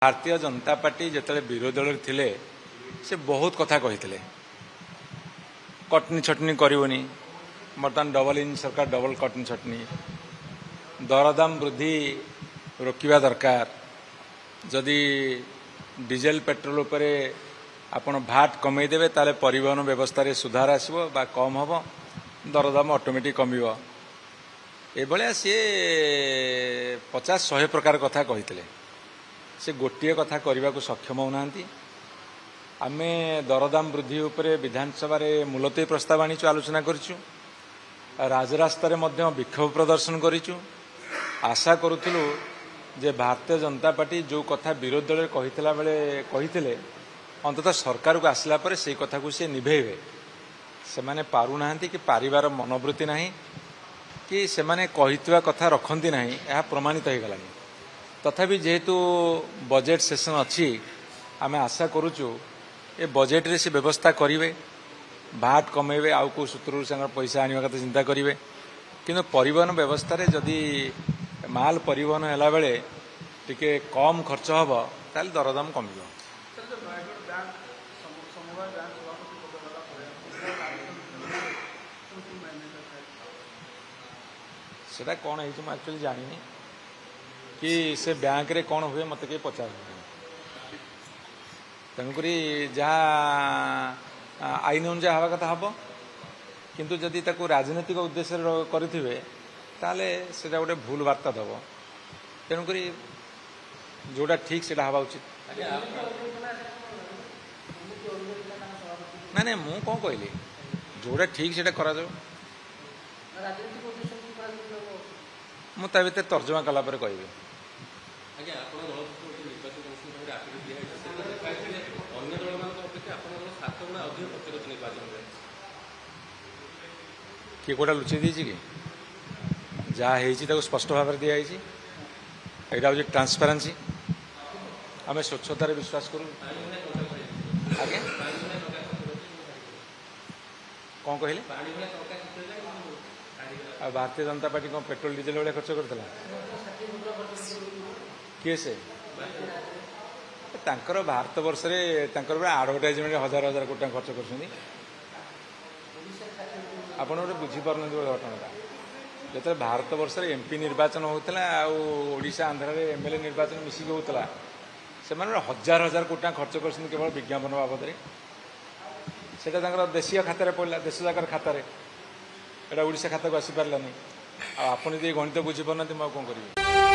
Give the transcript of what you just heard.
Bharatiya Janata party जिते विरोधी दल थिले से बहुत कथा कही कटनी छटनी करनी बर्तमान डबल इंजन सरकार डबल कटनी छटनी दरदाम वृद्धि रोकवा दरकार जदि डीजेल पेट्रोल उपरे आपण भाट कमेदेवे ताले परिवहन व्यवस्था रे सुधार आसबो बा कम हबो दरदाम ऑटोमेटिक कमिवो एभलिया सी 50-100 प्रकार कथा कही से गोटे कथा करने को सक्षम होना आमे दरदाम वृद्धि उपरे विधानसभा मुलतवी प्रस्ताव आनी आलोचना करूँ राजरास्त विक्षोभ प्रदर्शन करूँ आशा करूँ जे भारतीय जनता पार्टी जो कथा विरोधी दल कही अंततः सरकार को आसला पर से कथा को सी निभेबे से माने पारुना कि पारिबार मनोवृत्ति नहीं कि से माने कहितवा कथा रखती नहीं यह प्रमाणित हो गलानी तथापि जेहेतु बजेट सेशन अच्छी आम आशा करुचु ए बजेट रे से व्यवस्था करेंगे भाट कमेबे आउ को सूत्र से पैसा आने कथा चिंता करेंगे किंतु परिवहन व्यवस्था रे जदि माल परिवहन है बेले टिके कम खर्च हम ताल दरदाम कमिबो। सेटा कौन है एक्चुअली जानी कि से बैंक रे कौन हुए मत के पचार तेणुक जहाँ आईन अनुजा हवा कथा हम किंतु जदि ताको राजनीतिक उद्देश्य करेंगे ताले सेटा गोटे भूल वार्ता दब तेणुक जोटा ठीक से हवा उचित ना ना मु कौन कहली जोटा ठीक से करा मुझे भर तर्जमा कलापर कहि किए कोटा लुचि देछि कि जहाँ हो स्पष्ट भाव में दिखाई यहाँ हूँ ट्रांसपेरेंसी आम स्वच्छतार विश्वास करूँ आगे कौन कहले भारतीय जनता पार्टी कौन पेट्रोल डीजेल भाया खर्च करता किए से तांकर भारत वर्ष आडभटाइजमेंट 1000 कोटी खर्च कर आप बुझीपार घटना जो भारत वर्ष एमपी निर्वाचन होता आशा आंध्र एमएलए निर्वाचन मिसिक होता से 1000 कोटी खर्च कर केवल विज्ञापन बाबद से देशीय खातार पड़ा देश जाकर खातार एटा ओडिशा खाता को आसी पारलानी आपन गणित बुझीपार ना कौन करेंगे।